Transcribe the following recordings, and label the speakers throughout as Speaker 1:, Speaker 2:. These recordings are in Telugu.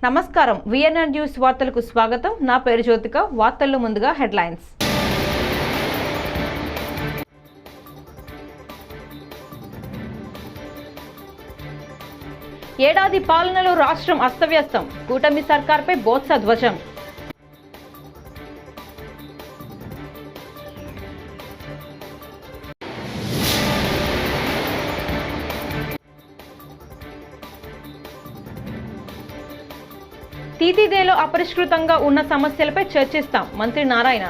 Speaker 1: నమస్కారం విఎన్ఆర్ న్యూస్ వార్తలకు స్వాగతం. నా పేరు జ్యోతిక. వార్తల్లో ముందుగా హెడ్లైన్స్. ఏడాది పాలనలో రాష్ట్రం అస్తవ్యస్తం. కూటమి సర్కార్పై బోత్స ధ్వజం. తీతీదేలో అపరిష్కృతంగా ఉన్న సమస్యలపై చర్చిస్తాం. మంత్రి నారాయణ.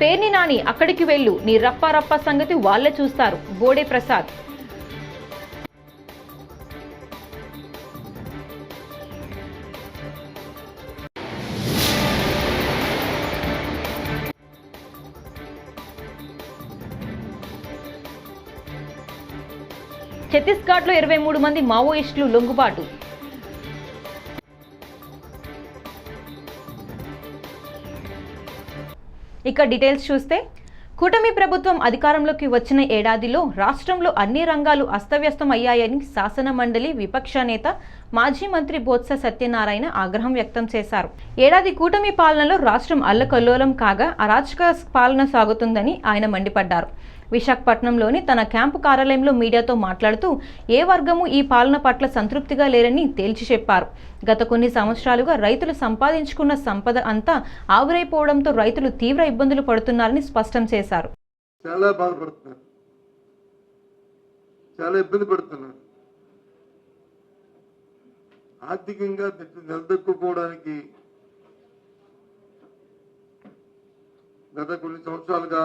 Speaker 1: పేర్ని నాని అక్కడికి వెళ్ళు, నీ రప్ప సంగతి వాళ్లే చూస్తారు. బోడే ప్రసాద్. ఛత్తీస్గఢ్లో 23 మంది మావోయిస్టులు లొంగుబాటు. ఇక డీటెయిల్స్ చూస్తే, కూటమి ప్రభుత్వం అధికారంలోకి వచ్చిన ఏడాదిలో రాష్ట్రంలో అన్ని రంగాలు అస్తవ్యస్తం అయ్యాయని శాసన మండలి విపక్ష నేత మాజీ మంత్రి బొత్స సత్యనారాయణ ఆగ్రహం వ్యక్తం చేశారు. ఏడాది కూటమి పాలనలో రాష్ట్రం అల్లకల్లోలం కాగా అరాచక పాలన సాగుతుందని ఆయన మండిపడ్డారు. విశాఖపట్నంలోని తన క్యాంపు కార్యాలయంలో మీడియాతో మాట్లాడుతూ ఏ వర్గము ఈ పాలన పట్ల సంతృప్తిగా లేరని తేల్చి చెప్పారు. గత కొన్ని సంవత్సరాలుగా రైతులు సంపాదించుకున్న సంపద అంతా ఆవిరైపోవడంతో రైతులు తీవ్ర ఇబ్బందులు పడుతున్నారని స్పష్టం చేశారు.
Speaker 2: చాలా బాధపడుతున్నారు, చాలా ఇబ్బంది పడుతున్నారు. ఆర్థికంగా నిలదొక్కుకోవడానికి గత కొన్ని సంవత్సరాలుగా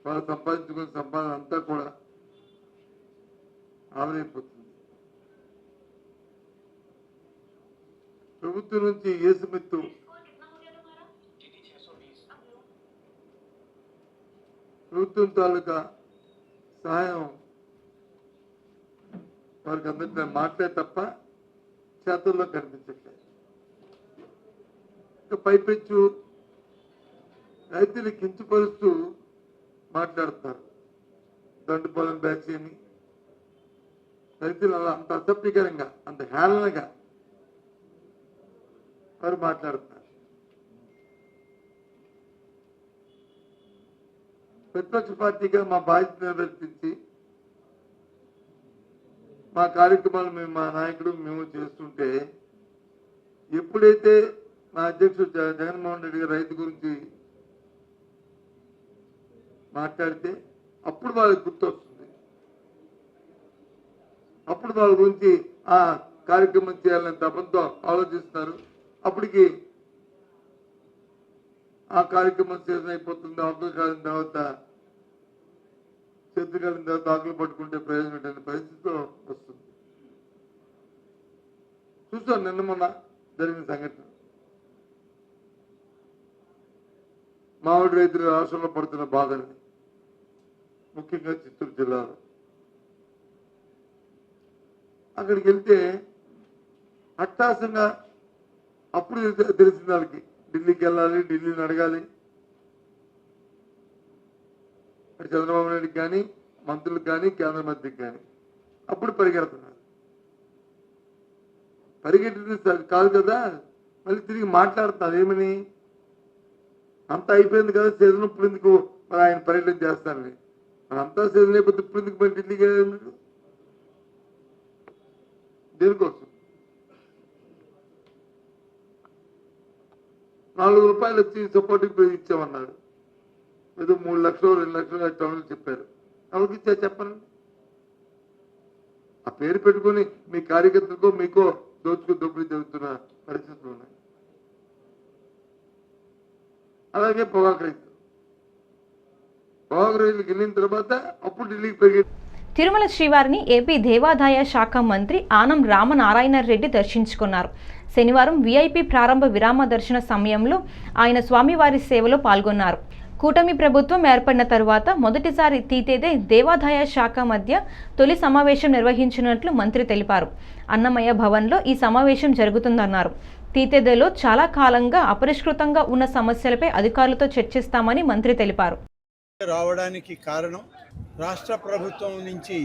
Speaker 2: వాళ్ళు సంపాదించుకున్న సంపాదన అంతా కూడా ఆవిరైపోతుంది. ప్రభుత్వం నుంచి ఏసుమెత్తు ప్రభుత్వం తాలూకా సహాయం వారికి అందరికీ మాట్లాడే తప్ప చేతుల్లో కనిపించట్లేదు. ఇంకా పైపెచ్చు రైతులు కించపరుస్తూ మాట్లాడుతున్నారు. దండుపాలెం బ్యాచ్ అని రైతులు అలా అంత అసభ్యకరంగా, అంత హేళనగా వారు మాట్లాడుతున్నారు. ప్రతిపక్ష పార్టీగా మా బాధ్యత నిర్వర్తించి మా కార్యక్రమాలు మేము, మా నాయకుడు మేము చేస్తుంటే, ఎప్పుడైతే మా అధ్యక్షుడు జగన్మోహన్ రెడ్డి గారు రైతు గురించి మాట్లాడితే అప్పుడు వాళ్ళకి గుర్తొస్తుంది. అప్పుడు వాళ్ళ గురించి ఆ కార్యక్రమం చేయాలని తపంతో ఆలోచిస్తున్నారు. అప్పటికి ఆ కార్యక్రమం చేసిన అయిపోతుంది. ఆకులు కాలిన తర్వాత, చేతులు కాలిన తర్వాత ఆకులు పట్టుకుంటే ప్రయోజనం పరిస్థితిలో వస్తుంది. చూసాం నిన్న మొన్న జరిగిన సంఘటన. మామిడి రైతులు రాష్ట్రంలో పడుతున్న బాధని, ముఖ్యంగా చిత్తూరు జిల్లాలో. అక్కడికి వెళ్తే అట్టాసంగా అప్పుడు తెలిసిన వాళ్ళకి ఢిల్లీకి వెళ్ళాలి, ఢిల్లీని అడగాలి. చంద్రబాబు నాయుడికి కానీ, మంత్రులకు కానీ, కేంద్ర మంత్రికి కానీ అప్పుడు పరిగెడుతున్నారు. పరిగెట్టింది కాదు కదా, మళ్ళీ తిరిగి మాట్లాడుతున్నారు. ఏమని, అంతా అయిపోయింది కదా, సీజన్ ఇప్పుడు ఎందుకు మరి ఆయన పర్యటన చేస్తారని. అంతా సీజన్ అయిపోతే ఇప్పుడు ఎందుకు మరి ఢిల్లీకి వెళ్ళేందుకు, దేనికోసం? 4 రూపాయలు వచ్చి సపోర్టింగ్ ఇచ్చామన్నారు. ఏదో 3 లక్షలు 2 లక్షలు టౌన్లు చెప్పారు. ఎవరికి ఇచ్చా చెప్పండి. ఆ పేరు పెట్టుకుని మీ కార్యకర్తలకో మీకో దోపిడీ జరుగుతున్న పరిస్థితులు ఉన్నాయి. అలాగే పొగాకు రైతులకు వెళ్ళిన తర్వాత అప్పుడు ఢిల్లీకి పెరిగి
Speaker 1: తిరుమల శ్రీవారిని ఏపీ దేవాదాయ శాఖ మంత్రి ఆనం రామనారాయణ రెడ్డి దర్శించుకున్నారు. శనివారం వీఐపీ ప్రారంభ విరామ దర్శన సమయంలో ఆయన స్వామివారి సేవలో పాల్గొన్నారు. కూటమి ప్రభుత్వం ఏర్పడిన తరువాత మొదటిసారి తీతేదే దేవాదాయ శాఖ మధ్య తొలి సమావేశం నిర్వహించినట్లు మంత్రి తెలిపారు. అన్నమయ్య భవన్లో ఈ సమావేశం జరుగుతుందన్నారు. తీతెదలో చాలా కాలంగా అపరిష్కృతంగా ఉన్న సమస్యలపై అధికారులతో చర్చిస్తామని మంత్రి తెలిపారు.
Speaker 3: రావడానికి కారణం రాష్ట్ర ప్రభుత్వం నుంచి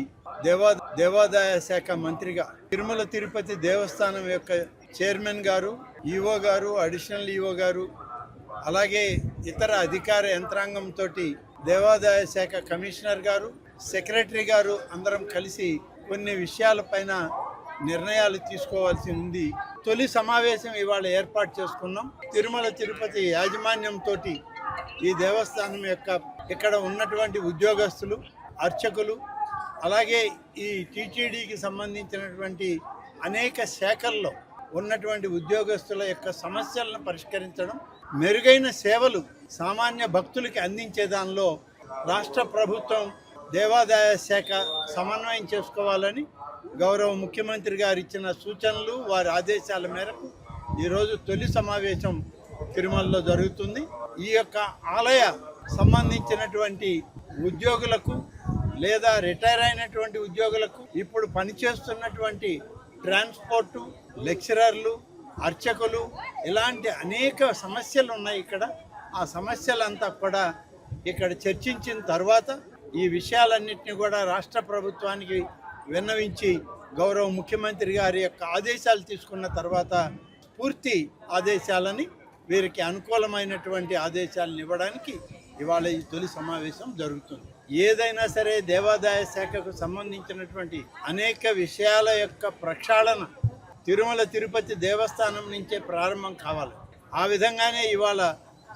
Speaker 3: దేవాదాయ శాఖ మంత్రిగా తిరుమల తిరుపతి దేవస్థానం యొక్క చైర్మన్ గారు, ఈఓ గారు, అడిషనల్ ఈఓ గారు, అలాగే ఇతర అధికార యంత్రాంగంతో దేవాదాయ శాఖ కమిషనర్ గారు, సెక్రటరీ గారు అందరం కలిసి కొన్ని విషయాలపైన నిర్ణయాలు తీసుకోవాల్సి ఉంది. తొలి సమావేశం ఇవాళ ఏర్పాటు చేసుకున్నాం. తిరుమల తిరుపతి యాజమాన్యంతో ఈ దేవస్థానం యొక్క ఇక్కడ ఉన్నటువంటి ఉద్యోగస్తులు, అర్చకులు, అలాగే ఈ టీటీడీకి సంబంధించినటువంటి అనేక శాఖల్లో ఉన్నటువంటి ఉద్యోగస్తుల యొక్క సమస్యలను పరిష్కరించడం, మెరుగైన సేవలు సామాన్య భక్తులకి అందించే దానిలో రాష్ట్ర ప్రభుత్వం దేవాదాయ శాఖ సమన్వయం చేసుకోవాలని గౌరవ ముఖ్యమంత్రి గారు ఇచ్చిన సూచనలు, వారి ఆదేశాల మేరకు ఈరోజు తొలి సమావేశం తిరుమలలో జరుగుతుంది. ఈ యొక్క ఆలయ సంబంధించినటువంటి ఉద్యోగులకు లేదా రిటైర్ అయినటువంటి ఉద్యోగులకు, ఇప్పుడు పనిచేస్తున్నటువంటి ట్రాన్స్పోర్టు, లెక్చరర్లు, అర్చకులు, ఇలాంటి అనేక సమస్యలు ఉన్నాయి ఇక్కడ. ఆ సమస్యలంతా కూడా ఇక్కడ చర్చించిన తర్వాత ఈ విషయాలన్నింటినీ కూడా రాష్ట్ర ప్రభుత్వానికి విన్నవించి గౌరవ ముఖ్యమంత్రి గారి యొక్క ఆదేశాలు తీసుకున్న తర్వాత పూర్తి ఆదేశాలని, వీరికి అనుకూలమైనటువంటి ఆదేశాలను ఇవ్వడానికి ఇవాళ ఈ తొలి సమావేశం జరుగుతుంది. ఏదైనా సరే దేవాదాయ శాఖకు సంబంధించినటువంటి అనేక విషయాల యొక్క ప్రక్షాళన తిరుమల తిరుపతి దేవస్థానం నుంచే ప్రారంభం కావాలి. ఆ విధంగానే ఇవాళ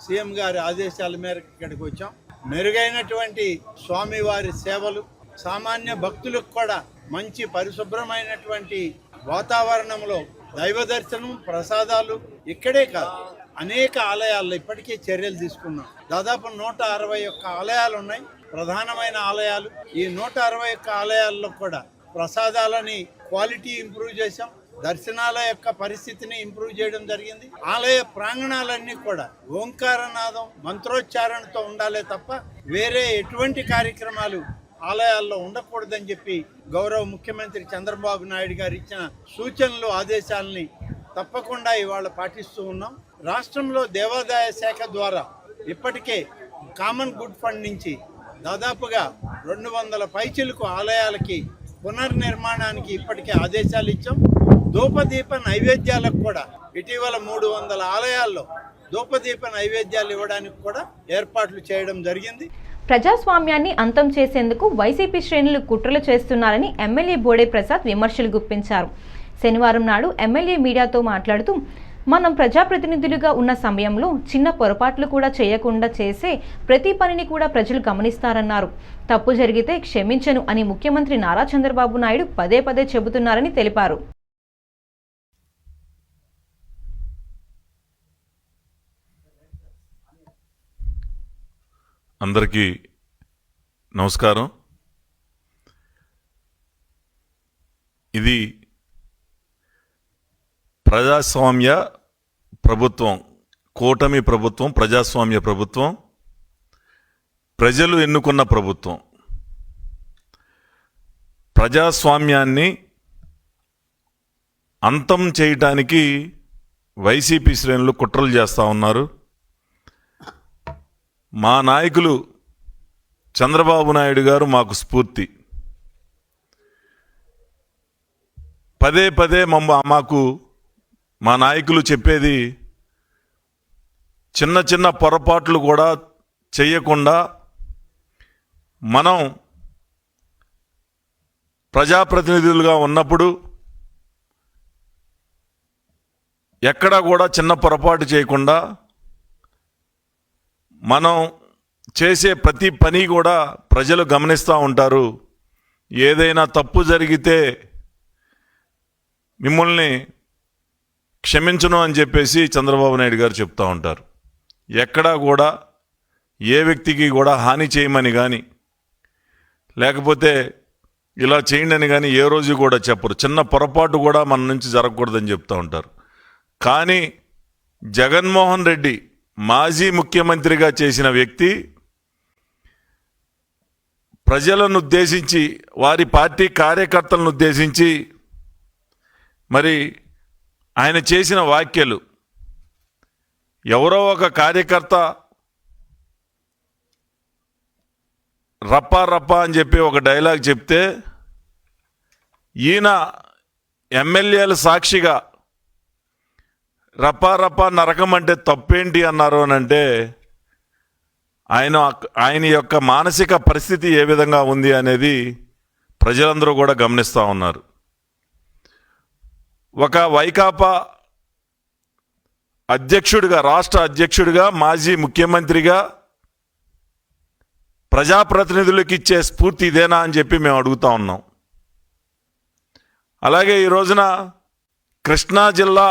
Speaker 3: సీఎం గారి ఆదేశాల మేరకు ఇక్కడికి వచ్చాం. మెరుగైనటువంటి స్వామివారి సేవలు, సామాన్య భక్తులకు కూడా మంచి పరిశుభ్రమైనటువంటి వాతావరణంలో దైవ దర్శనం, ప్రసాదాలు ఇక్కడే కాదు అనేక ఆలయాల్లో ఇప్పటికే చర్యలు తీసుకున్నాం. దాదాపు 161 ఆలయాలు ఉన్నాయి, ప్రధానమైన ఆలయాలు. ఈ 161 ఆలయాల్లో కూడా ప్రసాదాలని క్వాలిటీ ఇంప్రూవ్ చేశాం, దర్శనాల యొక్క పరిస్థితిని ఇంప్రూవ్ చేయడం జరిగింది. ఆలయ ప్రాంగణాలన్నీ కూడా ఓంకారనాదం, మంత్రోచ్చారణతో ఉండాలే తప్ప వేరే ఎటువంటి కార్యక్రమాలు ఆలయాల్లో ఉండకూడదని చెప్పి గౌరవ ముఖ్యమంత్రి చంద్రబాబు నాయుడు గారు ఇచ్చిన సూచనలు, ఆదేశాలని తప్పకుండా ఇవాళ పాటిస్తూ ఉన్నాం. రాష్ట్రంలో దేవాదాయ శాఖ ద్వారా ఇప్పటికే కామన్ గుడ్ ఫండ్ నుంచి దాదాపుగా 200 పైచిలకు ఆలయాలకి పునర్నిర్మాణానికి ఇప్పటికే ఆదేశాలు ఇచ్చాం. ధూపదీప నైవేద్యాలకు కూడా ఇటీవల 300 ఆలయాల్లో ధూపదీప నైవేద్యాలు ఇవ్వడానికి కూడా ఏర్పాట్లు చేయడం జరిగింది.
Speaker 1: ప్రజాస్వామ్యాన్ని అంతం చేసేందుకు వైసీపీ శ్రేణులు కుట్రలు చేస్తున్నారని ఎమ్మెల్యే బోడే ప్రసాద్ విమర్శలు గుప్పించారు. శనివారం నాడు ఎమ్మెల్యే మీడియాతో మాట్లాడుతూ, మనం ప్రజాప్రతినిధులుగా ఉన్న సమయంలో చిన్న పొరపాట్లు కూడా చేయకుండా చేసే ప్రతి పనిని కూడా ప్రజలు గమనిస్తారన్నారు. తప్పు జరిగితే క్షమించను అని ముఖ్యమంత్రి నారా చంద్రబాబు నాయుడు పదే పదే చెబుతున్నారని తెలిపారు.
Speaker 4: అందరికీ నమస్కారం. ఇది ప్రజాస్వామ్య ప్రభుత్వం, కూటమి ప్రభుత్వం, ప్రజాస్వామ్య ప్రభుత్వం, ప్రజలు ఎన్నుకున్న ప్రభుత్వం. ప్రజాస్వామ్యాన్ని అంతం చేయటానికి వైసీపీ శ్రేణులు కుట్రలు చేస్తూ ఉన్నారు. మా నాయకులు చంద్రబాబు నాయుడు గారు మాకు స్ఫూర్తి. పదే పదే మాకు మా నాయకులు చెప్పేది, చిన్న చిన్న పొరపాట్లు కూడా చేయకుండా మనం ప్రజాప్రతినిధులుగా ఉన్నప్పుడు ఎక్కడా కూడా చిన్న పొరపాటు చేయకుండా మనం చేసే ప్రతి పని కూడా ప్రజలు గమనిస్తూ ఉంటారు. ఏదైనా తప్పు జరిగితే మిమ్మల్ని క్షమించను అని చెప్పేసి చంద్రబాబు నాయుడు గారు చెప్తూ ఉంటారు. ఎక్కడా కూడా ఏ వ్యక్తికి కూడా హాని చేయమని కానీ, లేకపోతే ఇలా చేయండి అని కానీ ఏ రోజు కూడా చెప్పరు. చిన్న పొరపాటు కూడా మన నుంచి జరగకూడదని చెప్తూ ఉంటారు. కానీ జగన్మోహన్ రెడ్డి మాజీ ముఖ్యమంత్రిగా చేసిన వ్యక్తి ప్రజలను ఉద్దేశించి, వారి పార్టీ కార్యకర్తలను ఉద్దేశించి మరి ఆయన చేసిన వ్యాఖ్యలు, ఎవరో ఒక కార్యకర్త రప్పా రప్పా అని చెప్పి ఒక డైలాగ్ చెప్తే ఈయన ఎమ్మెల్యేల సాక్షిగా రప్పా రప్పా నరకం అంటే తప్పేంటి అన్నారు అని అంటే ఆయన యొక్క మానసిక పరిస్థితి ఏ విధంగా ఉంది అనేది ప్రజలందరూ కూడా గమనిస్తూ ఉన్నారు. ఒక వైకాపా అధ్యక్షుడిగా, రాష్ట్ర అధ్యక్షుడిగా, మాజీ ముఖ్యమంత్రిగా ప్రజాప్రతినిధులకు ఇచ్చే స్ఫూర్తి ఇదేనా అని చెప్పి మేము అడుగుతా ఉన్నాం. అలాగే ఈ రోజున కృష్ణా జిల్లా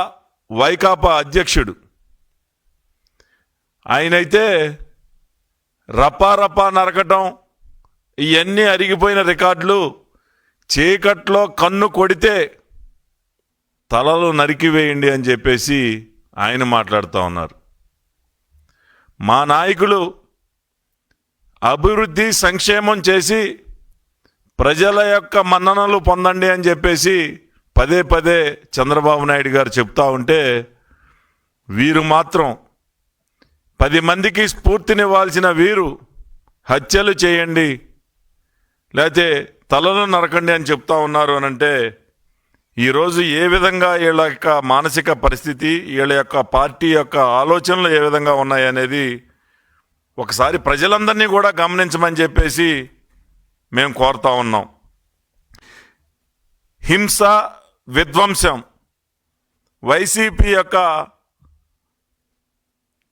Speaker 4: వైకాపా అధ్యక్షుడు ఆయనైతే రప్పా రప్పా నరకటం, ఇవన్నీ అరిగిపోయిన రికార్డులు, చీకట్లో కన్ను కొడితే తలలు నరికివేయండి అని చెప్పేసి ఆయన మాట్లాడుతూ ఉన్నారు. మా నాయకులు అభివృద్ధి సంక్షేమం చేసి ప్రజల యొక్క మన్ననలు పొందండి అని చెప్పేసి పదే పదే చంద్రబాబు నాయుడు గారు చెప్తా ఉంటే, వీరు మాత్రం 10 మందికి స్ఫూర్తినివ్వాల్సిన వీరు హత్యలు చేయండి లేకపోతే తలలు నరకండి అని చెప్తా ఉన్నారు అని అంటే, ఈరోజు ఏ విధంగా వీళ్ళ యొక్క మానసిక పరిస్థితి, వీళ్ళ యొక్క పార్టీ యొక్క ఆలోచనలు ఏ విధంగా ఉన్నాయనేది ఒకసారి ప్రజలందరినీ కూడా గమనించమని చెప్పేసి మేము కోరుతా ఉన్నాం. హింస, విధ్వంసం వైసీపీ యొక్క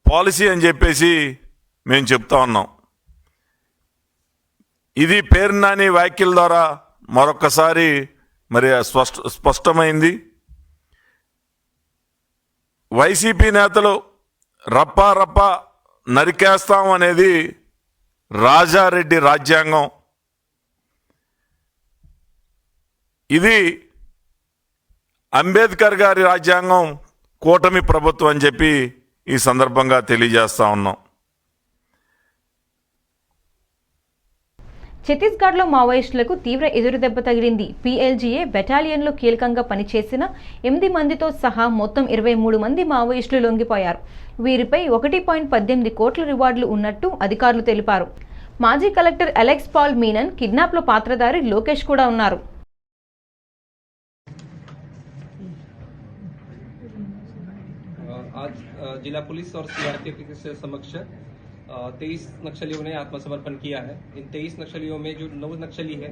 Speaker 4: పాలసీ అని చెప్పేసి మేము చెప్తా ఉన్నాం. ఇది పేరు నాని వ్యాఖ్యల ద్వారా మరొకసారి మరి స్పష్టమైంది. వైసీపీ నేతలు రప్పా రప్పా నరికేస్తాం అనేది రాజారెడ్డి రాజ్యాంగం. ఇది అంబేద్కర్ గారి రాజ్యాంగం, కూటమి ప్రభుత్వం అని చెప్పి ఈ సందర్భంగా తెలియజేస్తా ఉన్నాం.
Speaker 1: ఛత్తీస్గఢ్లో మావోయిస్టులకు తీవ్ర ఎదురుదెబ్బ తగిలింది. పీఎల్జీఏ బెటాలియన్లో కీలకంగా పనిచేసిన 8 మందితో సహా మొత్తం 23 మంది మావోయిస్టులు లొంగిపోయారు. వీరిపై 1.18 కోట్ల రివార్డులు ఉన్నట్టు అధికారులు తెలిపారు. మాజీ కలెక్టర్ అలెక్స్ పాల్ మీనన్ కిడ్నాప్లో పాత్రధారి లోకేష్ కూడా ఉన్నారు.
Speaker 5: आज जिला पुलिस और सीआरपीएफ के समक्ष 23 नक्सलियों ने आत्मसमर्पण किया है। इन 23 नक्सलियों में जो 9 नक्सली है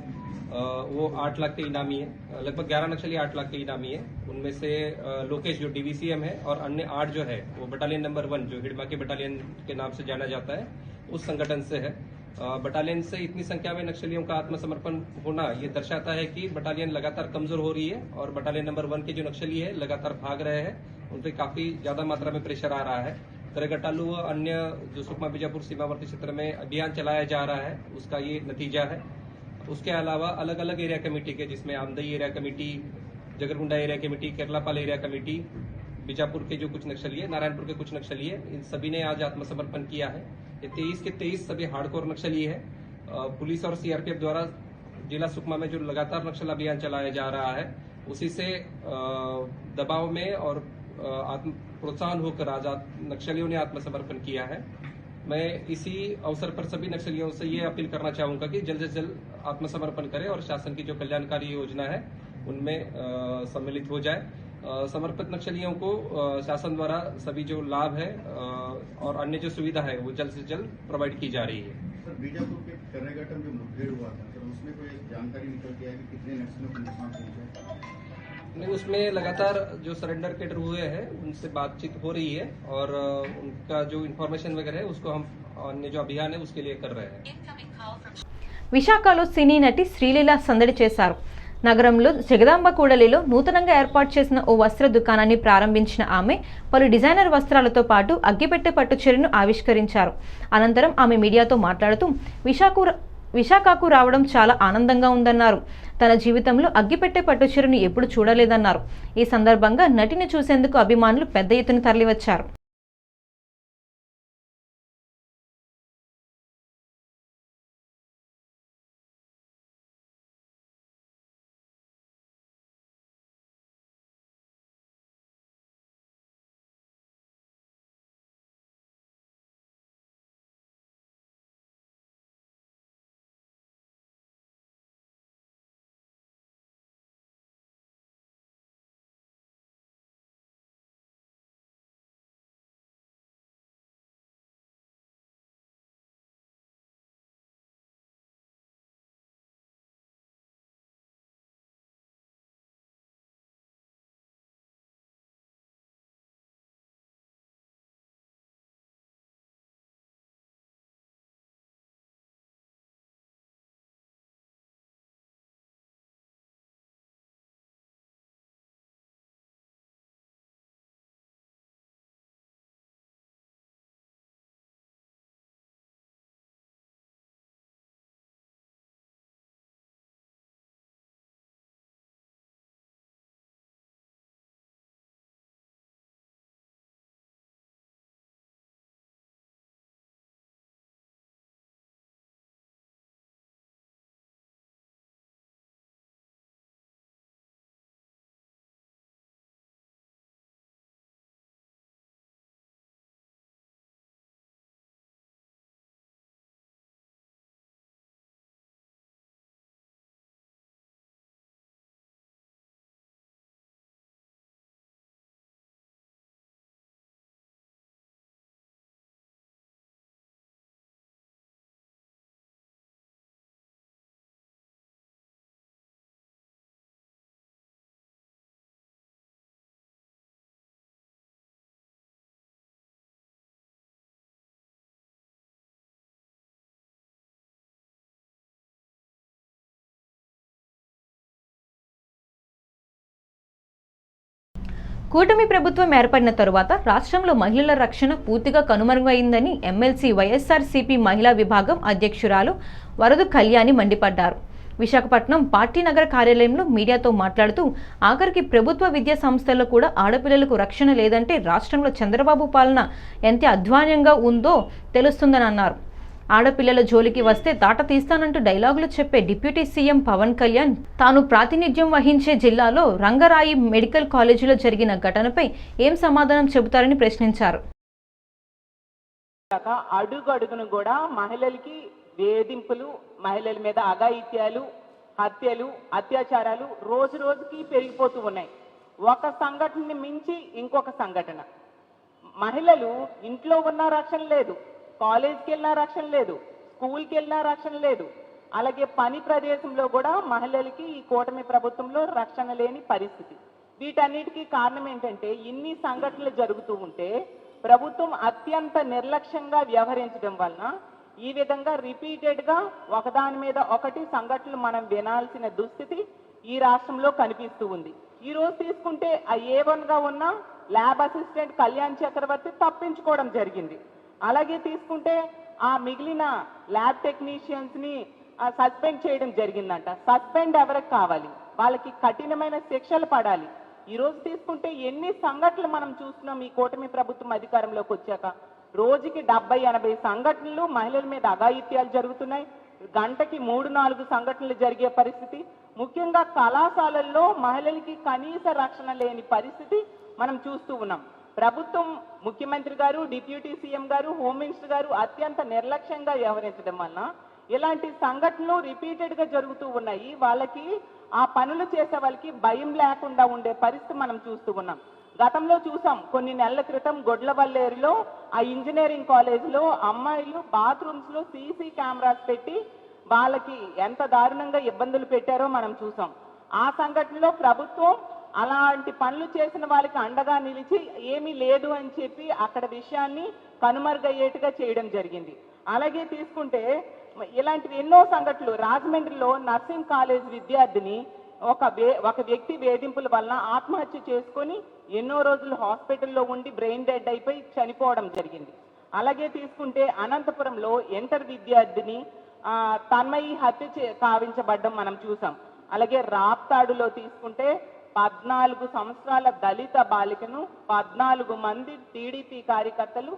Speaker 5: वो 8 लाख के इनामी है, लगभग 11 नक्सली 8 लाख के इनामी है। उनमें से लोकेश जो डीवीसीएम है और अन्य 8 जो है वो बटालियन नंबर 1 जो हिडमा के बटालियन के नाम से जाना जाता है उस संगठन से है। बटालियन से इतनी संख्या में नक्सलियों का आत्मसमर्पण होना ये दर्शाता है कि बटालियन लगातार कमजोर हो रही है और बटालियन नंबर 1 के जो नक्सली है लगातार भाग रहे हैं, उन पर काफी ज्यादा मात्रा में प्रेशर आ रहा है। करगटालू व अन्य जो सुकमा बीजापुर सीमावर्ती क्षेत्र में अभियान चलाया जा रहा है उसका ये नतीजा है। उसके अलावा अलग अलग एरिया कमेटी के, जिसमें Amdai area committee, Jagargunda area committee, Kerlapal area committee, Bijapur के जो कुछ नक्सली है, नारायणपुर के कुछ नक्सली है, इन सभी ने आज आत्मसमर्पण किया है। ये 23 के 23 सभी हार्डकोर नक्सली है। पुलिस और सीआरपीएफ द्वारा जिला सुकमा में जो लगातार नक्सल अभियान चलाया जा रहा है उसी से दबाव में और प्रोत्साहन होकर आज नक्सलियों ने आत्मसमर्पण किया है। मैं इसी अवसर पर सभी नक्सलियों से ये अपील करना चाहूंगा कि जल्द से जल्द आत्मसमर्पण करें और शासन की जो कल्याणकारी योजना है उनमें सम्मिलित हो जाए। समर्पित नक्सलियों को शासन द्वारा सभी जो लाभ है और अन्य जो सुविधा है वो जल्द से जल्द प्रोवाइड की जा रही है।
Speaker 6: सर, बीजापुर के कर्नाटक में जो मुठभेड़ हुआ था सर, उसमें कोई जानकारी निकल के आया कि कितने नक्सलियों को नुकसान पहुंचा?
Speaker 5: नहीं, उसमें लगातार जो सरेंडर कैडर हुए हैं उनसे बातचीत हो रही है और उनका जो इन्फॉर्मेशन वगैरह है उसको हम अन्य जो अभियान है उसके लिए कर रहे हैं।
Speaker 1: విశాఖలో సినీ నటి శ్రీలీల సందడి చేశారు. నగరంలో జగదాంబ కూడలిలో నూతనంగా ఏర్పాటు చేసిన ఓ వస్త్ర దుకాణాన్ని ప్రారంభించిన ఆమె పలు డిజైనర్ వస్త్రాలతో పాటు అగ్గిపెట్టె పట్టుచీరను ఆవిష్కరించారు. అనంతరం ఆమె మీడియాతో మాట్లాడుతూ విశాఖకు రావడం చాలా ఆనందంగా ఉందన్నారు. తన జీవితంలో అగ్గిపెట్టె పట్టుచీరను ఎప్పుడు చూడలేదన్నారు. ఈ సందర్భంగా నటిని చూసేందుకు అభిమానులు పెద్ద ఎత్తున తరలివచ్చారు. కూటమి ప్రభుత్వం ఏర్పడిన తరువాత రాష్ట్రంలో మహిళల రక్షణ పూర్తిగా కనుమరుగైందని ఎమ్మెల్సీ వైఎస్ఆర్సీపీ మహిళా విభాగం అధ్యక్షురాలు వరదు కళ్యాణి మండిపడ్డారు. విశాఖపట్నం పార్టీ నగర కార్యాలయంలో మీడియాతో మాట్లాడుతూ ఆఖరికి ప్రభుత్వ విద్యా సంస్థల్లో కూడా ఆడపిల్లలకు రక్షణ లేదంటే రాష్ట్రంలో చంద్రబాబు పాలన ఎంత అధ్వాన్యంగా ఉందో తెలుస్తుందని అన్నారు. ఆడపిల్లల జోలికి వస్తే తాట తీస్తానంటూ డైలాగులు చెప్పే డిప్యూటీ సీఎం పవన్ కళ్యాణ్ తాను ప్రాతినిధ్యం వహించే జిల్లాలో రంగరాయి మెడికల్ కాలేజీలో జరిగిన ఘటనపై ఏం సమాధానం చెబుతారని ప్రశ్నించారు.
Speaker 7: అడుగడుగును కూడా మహిళలకి వేధింపులు, మహిళల మీద అఘాయిత్యాలు, హత్యలు, అత్యాచారాలు రోజు రోజుకి పెరిగిపోతూ ఉన్నాయి. ఒక సంఘటనని మించి ఇంకొక సంఘటన. మహిళలు ఇంట్లో ఉన్న రక్షణ లేదు, కాలేజ్కి వెళ్ళినా రక్షణ లేదు, స్కూల్కి వెళ్ళినా రక్షణ లేదు. అలాగే పని ప్రదేశంలో కూడా మహిళలకి ఈ కూటమి ప్రభుత్వంలో రక్షణ లేని పరిస్థితి. వీటన్నిటికీ కారణం ఏంటంటే ఇన్ని సంఘటనలు జరుగుతూ ఉంటే ప్రభుత్వం అత్యంత నిర్లక్ష్యంగా వ్యవహరించడం వలన ఈ విధంగా రిపీటెడ్గా ఒకదాని మీద ఒకటి సంఘటనలు మనం వినాల్సిన దుస్థితి ఈ రాష్ట్రంలో కనిపిస్తూ ఉంది. ఈ రోజు తీసుకుంటే ఆ A1గా ఉన్న ల్యాబ్ అసిస్టెంట్ కళ్యాణ్ చక్రవర్తి తప్పించుకోవడం జరిగింది. అలాగే తీసుకుంటే ఆ మిగిలిన ల్యాబ్ టెక్నీషియన్స్ని సస్పెండ్ చేయడం జరిగిందంట. సస్పెండ్ ఎవరికి కావాలి? వాళ్ళకి కఠినమైన శిక్షలు పడాలి. ఈ రోజు తీసుకుంటే ఎన్ని సంఘటనలు మనం చూస్తున్నాం ఈ కూటమి ప్రభుత్వం అధికారంలోకి వచ్చాక. రోజుకి 70-80 సంఘటనలు మహిళల మీద అఘాయిత్యాలు జరుగుతున్నాయి. గంటకి 3-4 సంఘటనలు జరిగే పరిస్థితి. ముఖ్యంగా కళాశాలల్లో మహిళలకి కనీస రక్షణ లేని పరిస్థితి మనం చూస్తూ ఉన్నాం. ప్రభుత్వం, ముఖ్యమంత్రి గారు, డిప్యూటీ సీఎం గారు, హోమ్ మినిస్టర్ గారు అత్యంత నిర్లక్ష్యంగా వ్యవహరించడం వలన ఇలాంటి సంఘటనలు రిపీటెడ్గా జరుగుతూ ఉన్నాయి. వాళ్ళకి ఆ పనులు చేసే వాళ్ళకి భయం లేకుండా ఉండే పరిస్థితి మనం చూస్తూ ఉన్నాం. గతంలో చూసాం, కొన్ని నెలల క్రితం గొడ్లవల్లేరులో ఆ ఇంజనీరింగ్ కాలేజీలో అమ్మాయిలు బాత్రూమ్స్లో సీసీ కెమెరాస్ పెట్టి వాళ్ళకి ఎంత దారుణంగా ఇబ్బందులు పెట్టారో మనం చూసాం. ఆ సంఘటనలో ప్రభుత్వం అలాంటి పనులు చేసిన వాళ్ళకి అండగా నిలిచి ఏమీ లేదు అని చెప్పి అక్కడ విషయాన్ని కనుమరుగయ్యేట్టుగా చేయడం జరిగింది. అలాగే తీసుకుంటే ఇలాంటివి ఎన్నో సంఘటనలు. రాజమండ్రిలో నర్సింగ్ కాలేజ్ విద్యార్థిని ఒక వ్యక్తి వేధింపుల వలన ఆత్మహత్య చేసుకొని ఎన్నో రోజులు హాస్పిటల్లో ఉండి బ్రెయిన్ డెడ్ అయిపోయి చనిపోవడం జరిగింది. అలాగే తీసుకుంటే అనంతపురంలో ఇంటర్ విద్యార్థిని తన్మయి హత్య కావించబడ్డం మనం చూసాం. అలాగే రాప్తాడులో తీసుకుంటే 14 సంవత్సరాల దళిత బాలికను 14 మంది టీడీపీ కార్యకర్తలు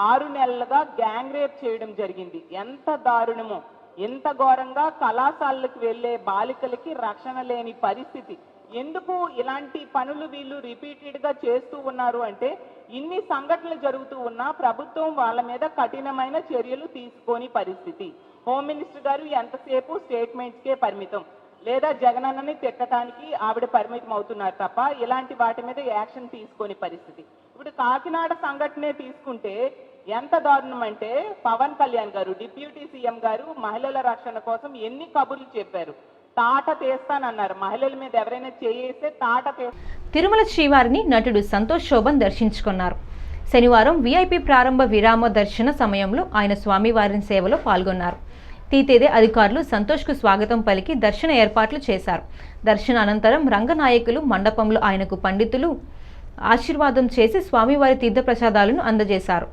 Speaker 7: 6 నెలలుగా గ్యాంగ్ రేప్ చేయడం జరిగింది. ఎంత దారుణమో! ఎంత ఘోరంగా కళాశాలలకు వెళ్లే బాలికలకి రక్షణ లేని పరిస్థితి. ఎందుకు ఇలాంటి పనులు వీళ్ళు రిపీటెడ్గా చేస్తూ ఉన్నారు అంటే ఇన్ని సంఘటనలు జరుగుతూ ఉన్నా ప్రభుత్వం వాళ్ళ మీద కఠినమైన చర్యలు తీసుకోని పరిస్థితి. హోమ్ మినిస్టర్ గారు ఎంతసేపు స్టేట్మెంట్స్కే పరిమితం, లేదా జగనన్నని తిట్టడానికి ఆవిడ పరిమితం అవుతున్నారు తప్ప ఇలాంటి వాటి మీద యాక్షన్ తీసుకోని పరిస్థితి. ఇప్పుడు కాకినాడ సంఘటనే తీసుకుంటే ఎంత దారుణం అంటే పవన్ కళ్యాణ్ గారు, డిప్యూటీ సీఎం గారు మహిళల రక్షణ కోసం ఎన్ని కబుర్లు చెప్పారు. తాట తీస్తానన్నారు. మహిళల మీద ఎవరైనా చేస్తే తాట
Speaker 1: తిరుమల శ్రీవారిని నటుడు సంతోష్ శోభన్ దర్శించుకున్నారు. శనివారం VIP ప్రారంభ విరామ దర్శన సమయంలో ఆయన స్వామివారి సేవలో పాల్గొన్నారు. టీటీడీ అధికారులు సంతోష్కు స్వాగతం పలికి దర్శన ఏర్పాట్లు చేశారు. దర్శన అనంతరం రంగనాయకులు మండపంలో ఆయనకు పండితులు ఆశీర్వాదం చేసి స్వామివారి తీర్థప్రసాదాలను అందజేశారు.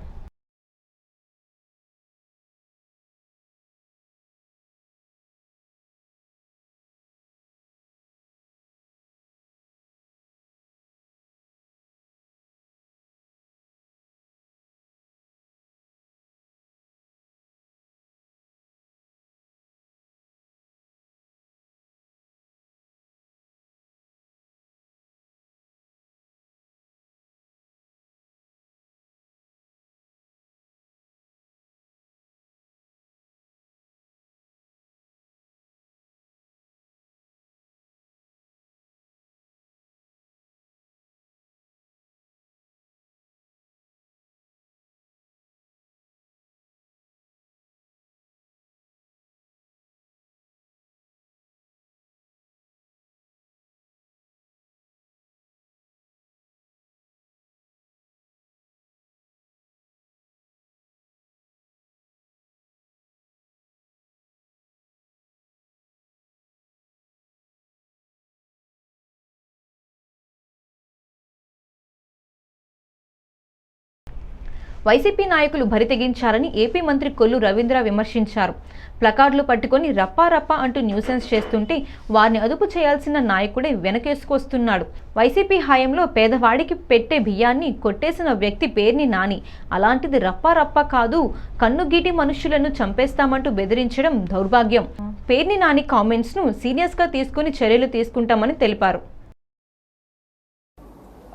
Speaker 1: వైసీపీ నాయకులు బరితెగించారని ఏపీ మంత్రి కొల్లు రవీంద్ర విమర్శించారు. ప్లకార్డులు పట్టుకొని రప్పా రప్పా అంటూ న్యూసెన్స్ చేస్తుంటే వారిని అదుపు చేయాల్సిన నాయకుడే వెనకేసుకొస్తున్నాడు. వైసీపీ హయాంలో పేదవాడికి పెట్టే బియ్యాన్ని కొట్టేసిన వ్యక్తి పేర్ని నాని. అలాంటిది రప్పా రప్పా కాదు, కన్నుగీటి మనుషులను చంపేస్తామంటూ బెదిరించడం దౌర్భాగ్యం. పేర్ని నాని కామెంట్స్ను సీరియస్గా తీసుకుని చర్యలు తీసుకుంటామని తెలిపారు.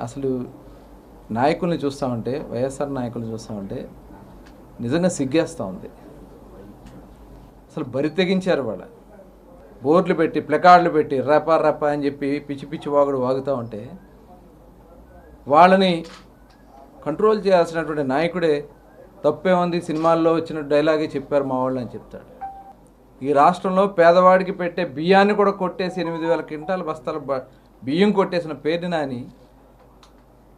Speaker 8: అసలు నాయకుల్ని చూస్తామంటే, వైఎస్ఆర్ నాయకుల్ని చూస్తామంటే నిజంగా సిగ్గేస్తూ ఉంది. అసలు బరి తెగించారు. వాళ్ళ బోర్డులు పెట్టి ప్లకార్డులు పెట్టి రపా రపా అని చెప్పి పిచ్చి పిచ్చి వాగుడు వాగుతూ ఉంటే వాళ్ళని కంట్రోల్ చేయాల్సినటువంటి నాయకుడే తప్పే ఉంది, సినిమాల్లో వచ్చిన డైలాగే చెప్పారు మా వాళ్ళు అని చెప్తాడు. ఈ రాష్ట్రంలో పేదవాడికి పెట్టే బియ్యాన్ని కూడా కొట్టేసి 8,000 క్వింటాల బస్తాల బియ్యం కొట్టేసిన పేర్ని నాని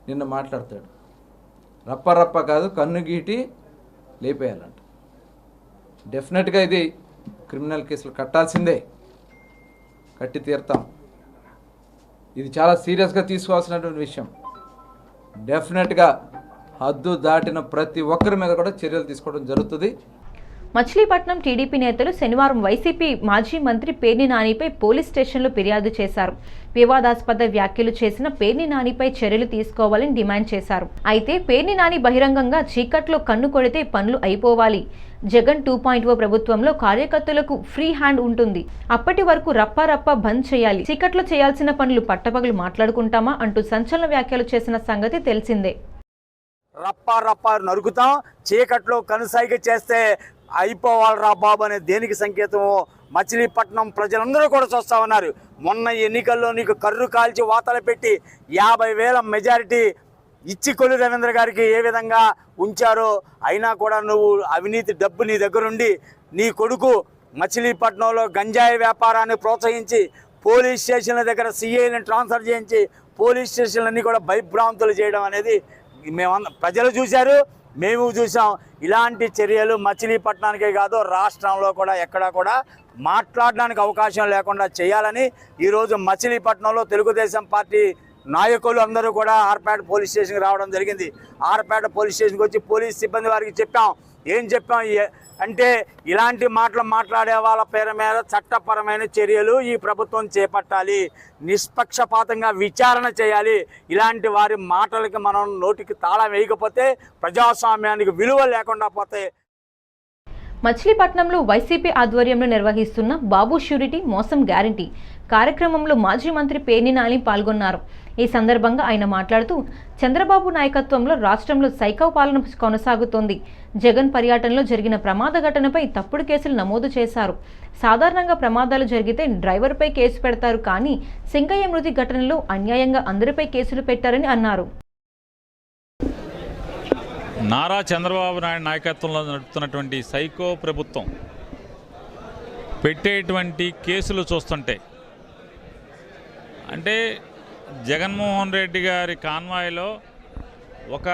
Speaker 8: నిన్న మాట్లాడతాడు. రప్ప రప్ప కాదు, కన్ను గీటి లేపేయాలంట. డెఫినెట్గా ఇది క్రిమినల్ కేసులు కట్టాల్సిందే, కట్టి తీరుతాం. ఇది చాలా సీరియస్గా తీసుకోవాల్సినటువంటి విషయం. డెఫినెట్గా హద్దు దాటిన ప్రతి ఒక్కరి మీద కూడా చర్యలు తీసుకోవడం జరుగుతుంది.
Speaker 1: మచిలీపట్నం టీడీపీ నేతలు శనివారం వైసీపీ మాజీ మంత్రి పేర్ని నానిపై పోలీస్ స్టేషన్లో ఫిర్యాదు చేశారు. వివాదాస్పద వ్యాఖ్యలు చేసిన పేర్ని నానిపై చర్యలు తీసుకోవాలని డిమాండ్ చేశారు. అయితే పేర్ని నాని బహిరంగంగా చీకట్లో కన్ను కొడితే పనులు అయిపోవాలి. జగన్ 2.0 ప్రభుత్వంలో కార్యకర్తలకు ఫ్రీ హ్యాండ్ ఉంటుంది. అప్పటి వరకు రప్పా రప్పా బంద్ చేయాలి. చీకట్లో చేయాల్సిన పనులు పట్టపగలు మాట్లాడుకుంటామా అంటూ సంచలన వ్యాఖ్యలు చేసిన సంగతి తెలిసిందే.
Speaker 9: రప్పా రప్పా నరుకుతాం, చీకట్లో కనుసైగ చేస్తే అయిపోవాలరా బాబు అనే దేనికి సంకేతం మచిలీపట్నం ప్రజలందరూ కూడా చూస్తూ ఉన్నారు. మొన్న ఎన్నికల్లో నీకు కర్రు కాల్చి వాతలు పెట్టి 50,000 మెజారిటీ ఇచ్చి కొల్లు రవీంద్ర గారికి ఏ విధంగా ఉంచారో, అయినా కూడా నువ్వు అవినీతి డబ్బు నీ దగ్గరుండి నీ కొడుకు మచిలీపట్నంలో గంజాయి వ్యాపారాన్ని ప్రోత్సహించి పోలీస్ స్టేషన్ల దగ్గర సిఐని ట్రాన్స్ఫర్ చేయించి పోలీస్ స్టేషన్లన్నీ కూడా భయభ్రాంతులు చేయడం అనేది ప్రజలు చూశారు, మేము చూసాం. ఇలాంటి చర్యలు మచిలీపట్నానికే కాదు రాష్ట్రంలో కూడా ఎక్కడా కూడా మాట్లాడడానికి అవకాశం లేకుండా చేయాలని ఈరోజు మచిలీపట్నంలో తెలుగుదేశం పార్టీ నాయకులు అందరూ కూడా ఆర్పేట పోలీస్ స్టేషన్కి రావడం జరిగింది. ఆర్పేట పోలీస్ స్టేషన్కి వచ్చి పోలీస్ సిబ్బంది వారికి చెప్పాం. ఏం చెప్పాం అంటే ఇలాంటి మాటలు మాట్లాడే వాళ్ళ పేరు మీద చట్టపరమైన చర్యలు ఈ ప్రభుత్వం చేపట్టాలి, నిష్పక్షపాతంగా విచారణ చేయాలి. ఇలాంటి వారి మాటలకి మనం నోటికి తాళం వేయకపోతే ప్రజాస్వామ్యానికి విలువ లేకుండా పోతే.
Speaker 1: మచిలీపట్నంలో వైసీపీ ఆధ్వర్యంలో నిర్వహిస్తున్న బాబు ష్యూరిటీ మోసం గ్యారంటీ కార్యక్రమంలో మాజీ మంత్రి పేర్ని నాని పాల్గొన్నారు. ఈ సందర్భంగా ఆయన మాట్లాడుతూ చంద్రబాబు నాయకత్వంలో రాష్ట్రంలో సైకో పాలన కొనసాగుతోంది. జగన్ పర్యటనలో జరిగిన ప్రమాద ఘటనపై తప్పుడు కేసులు నమోదు చేశారు. సాధారణంగా ప్రమాదాలు జరిగితే డ్రైవర్పై కేసు పెడతారు, కానీ సింగయ్య మృతి ఘటనలో అన్యాయంగా అందరిపై కేసులు పెట్టారని అన్నారు.
Speaker 10: నారా చంద్రబాబు నాయుడు నాయకత్వంలో నడుపుతున్నటువంటి సైకో ప్రభుత్వం పెట్టేటువంటి కేసులు చూస్తుంటే, అంటే జగన్మోహన్ రెడ్డి గారి కాన్వాయ్లో ఒక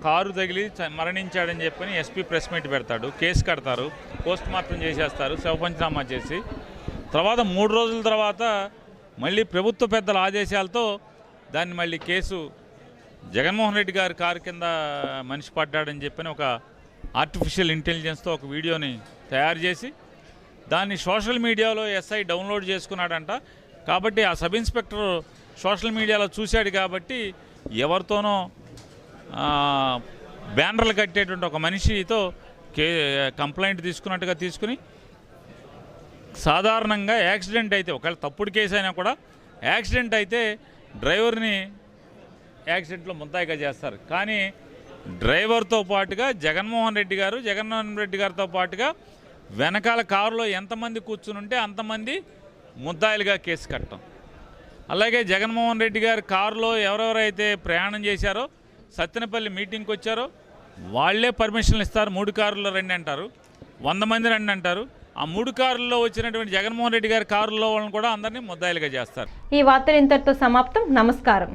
Speaker 10: కారు తగిలి మరణించాడని చెప్పని ఎస్పీ ప్రెస్ మీట్ పెడతాడు, కేసు కడతారు, పోస్ట్ మార్టం చేసేస్తారు, శవపంచనామా చేసి తర్వాత 3 రోజుల తర్వాత మళ్ళీ ప్రభుత్వ పెద్దల ఆదేశాలతో దాన్ని మళ్ళీ కేసు జగన్మోహన్ రెడ్డి గారి కారు కింద మనిషి పడ్డాడని చెప్పని ఒక ఆర్టిఫిషియల్ ఇంటెలిజెన్స్తో ఒక వీడియోని తయారు చేసి దాన్ని సోషల్ మీడియాలో ఎస్ఐ డౌన్లోడ్ చేసుకున్నాడంట. కాబట్టి ఆ సబ్ ఇన్స్పెక్టర్ సోషల్ మీడియాలో చూశాడు కాబట్టి ఎవరితోనో బ్యానర్లు కట్టేటువంటి ఒక మనిషితో కంప్లైంట్ తీసుకున్నట్టుగా తీసుకుని సాధారణంగా యాక్సిడెంట్ అయితే ఒకవేళ తప్పుడు కేసు అయినా కూడా యాక్సిడెంట్ అయితే డ్రైవర్ని యాక్సిడెంట్లో ముద్దాయిగా చేస్తారు. కానీ డ్రైవర్తో పాటుగా జగన్మోహన్ రెడ్డి గారితో పాటుగా వెనకాల కారులో ఎంతమంది కూర్చుని ఉంటే అంతమంది ముద్దాయిలుగా కేసు కట్టడం. అలాగే జగన్మోహన్ రెడ్డి గారి కారులో ఎవరెవరైతే ప్రయాణం చేశారో, సత్తెనపల్లి మీటింగ్కి వచ్చారో వాళ్లే పర్మిషన్లు ఇస్తారు. 3 కారుల్లో రండి అంటారు, 100 మంది రండి అంటారు. ఆ 3 కారుల్లో వచ్చినటువంటి జగన్మోహన్ రెడ్డి గారి కారులో వాళ్ళని కూడా అందరినీ ముద్దాయిలుగా చేస్తారు.
Speaker 1: ఈ వార్తలు ఇంతటితో సమాప్తం. నమస్కారం.